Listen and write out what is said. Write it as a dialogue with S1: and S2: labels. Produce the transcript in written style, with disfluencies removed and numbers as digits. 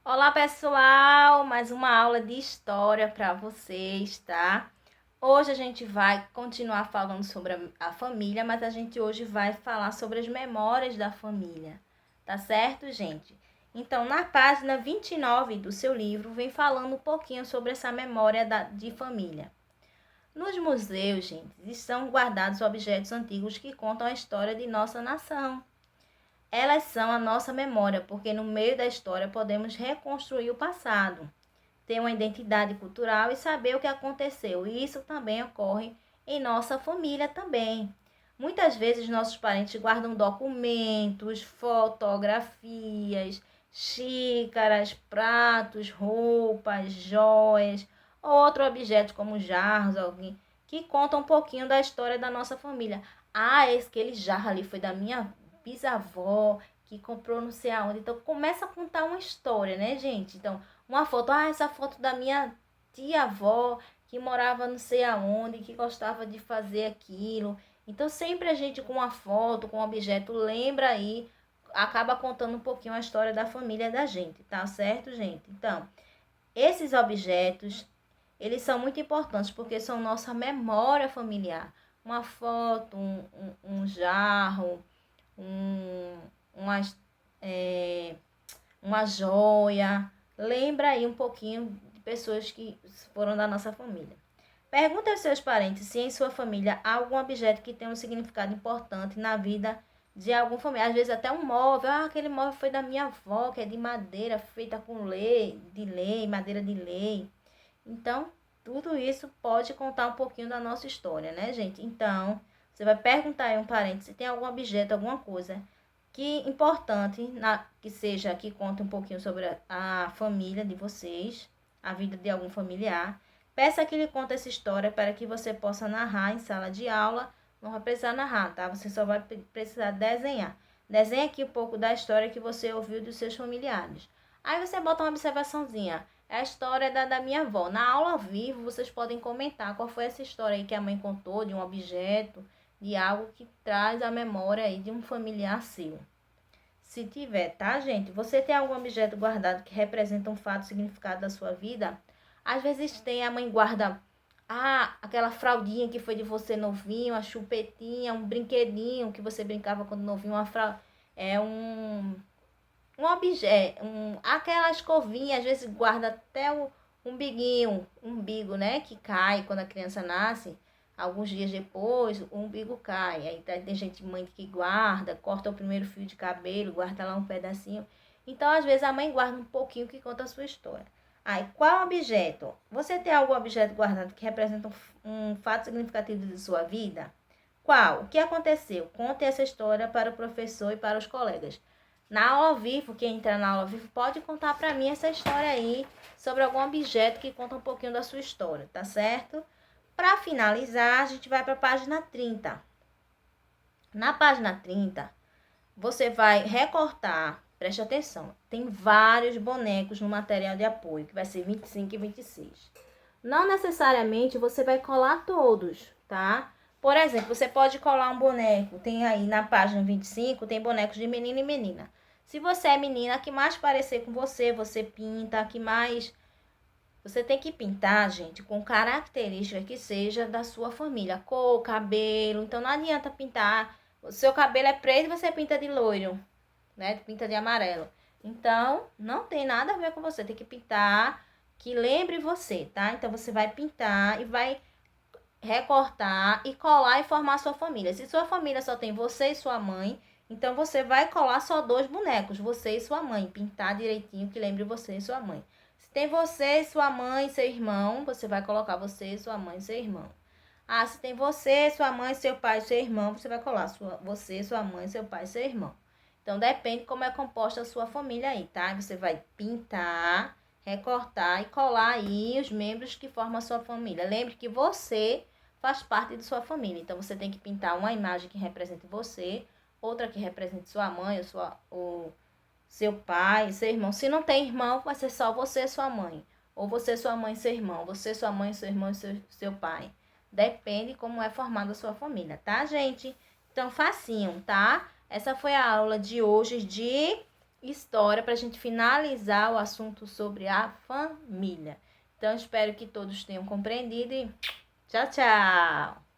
S1: Olá, pessoal! Mais uma aula de história para vocês, tá? Hoje a gente vai continuar falando sobre a família, mas a gente hoje vai falar sobre as memórias da família, tá certo, gente? Então, na página 29 do seu livro, vem falando um pouquinho sobre essa memória de família. Nos museus, gente, estão guardados objetos antigos que contam a história de nossa nação. Elas são a nossa memória, porque no meio da história podemos reconstruir o passado, ter uma identidade cultural e saber o que aconteceu. E isso também ocorre em nossa família também. Muitas vezes nossos parentes guardam documentos, fotografias, xícaras, pratos, roupas, joias ou outros objetos como jarros, alguém que contam um pouquinho da história da nossa família. Ah, aquele jarro ali foi da minha bisavó que comprou não sei aonde. Então começa a contar uma história, né, gente? Então, uma foto, essa foto da minha tia-avó que morava não sei aonde, que gostava de fazer aquilo. Então, sempre a gente com uma foto, com um objeto, lembra aí, acaba contando um pouquinho a história da família da gente, tá certo, gente? Então, esses objetos, eles são muito importantes porque são nossa memória familiar. Uma foto, um jarro, um, uma, é, uma joia. Lembra aí um pouquinho de pessoas que foram da nossa família. Pergunte aos seus parentes se em sua família há algum objeto que tenha um significado importante na vida de algum familiar. Às vezes até um móvel. Ah, aquele móvel foi da minha avó, que é de madeira, feita com lei, madeira de lei. Então, tudo isso pode contar um pouquinho da nossa história, né, gente? Então, você vai perguntar aí a um parente se tem algum objeto, alguma coisa que importante, que seja, que conte um pouquinho sobre a família de vocês, a vida de algum familiar. Peça que ele conte essa história para que você possa narrar em sala de aula. Não vai precisar narrar, tá? Você só vai precisar desenhar. Desenhe aqui um pouco da história que você ouviu dos seus familiares. Aí você bota uma observaçãozinha. É a história da minha avó. Na aula ao vivo, vocês podem comentar qual foi essa história aí que a mãe contou, de um objeto, de algo que traz a memória aí de um familiar seu. Se tiver, tá, gente? Você tem algum objeto guardado que representa um fato significado da sua vida? Às vezes tem, a mãe guarda, aquela fraldinha que foi de você novinho, a chupetinha, um brinquedinho que você brincava quando novinho, um objeto, aquela escovinha, às vezes guarda até o umbigo, né, que cai quando a criança nasce. Alguns dias depois, o umbigo cai. Aí tem gente, mãe que guarda, corta o primeiro fio de cabelo, guarda lá um pedacinho. Então, às vezes, a mãe guarda um pouquinho que conta a sua história. Aí, qual objeto? Você tem algum objeto guardado que representa um fato significativo de sua vida? Qual? O que aconteceu? Conte essa história para o professor e para os colegas. Na aula ao vivo, quem entrar na aula ao vivo pode contar para mim essa história aí sobre algum objeto que conta um pouquinho da sua história, tá certo? Para finalizar, a gente vai para a página 30. Na página 30, você vai recortar, preste atenção, tem vários bonecos no material de apoio, que vai ser 25 e 26. Não necessariamente você vai colar todos, tá? Por exemplo, você pode colar um boneco, tem aí na página 25, tem bonecos de menino e menina. Se você é menina, que mais parecer com você, você pinta, que mais... Você tem que pintar, gente, com características que seja da sua família. Cor, cabelo, então não adianta pintar... O seu cabelo é preto, você pinta de loiro, né? Pinta de amarelo. Então, não tem nada a ver com você. Tem que pintar que lembre você, tá? Então, você vai pintar e vai recortar e colar e formar sua família. Se sua família só tem você e sua mãe, então você vai colar só dois bonecos, você e sua mãe. Pintar direitinho que lembre você e sua mãe. Se tem você, sua mãe e seu irmão, você vai colocar você, sua mãe e seu irmão. Ah, se tem você, sua mãe, seu pai e seu irmão, você vai colar você, sua mãe, seu pai e seu irmão. Então, depende como é composta a sua família aí, tá? Você vai pintar, recortar e colar aí os membros que formam a sua família. Lembre que você faz parte de sua família. Então, você tem que pintar uma imagem que represente você, outra que represente sua mãe, ou seu pai, seu irmão. Se não tem irmão, vai ser só você e sua mãe. Ou você, sua mãe e seu irmão. Você, sua mãe, seu irmão e seu pai. Depende como é formada a sua família, tá, gente? Então, facinho, tá? Essa foi a aula de hoje de história para a gente finalizar o assunto sobre a família. Então, espero que todos tenham compreendido e tchau, tchau!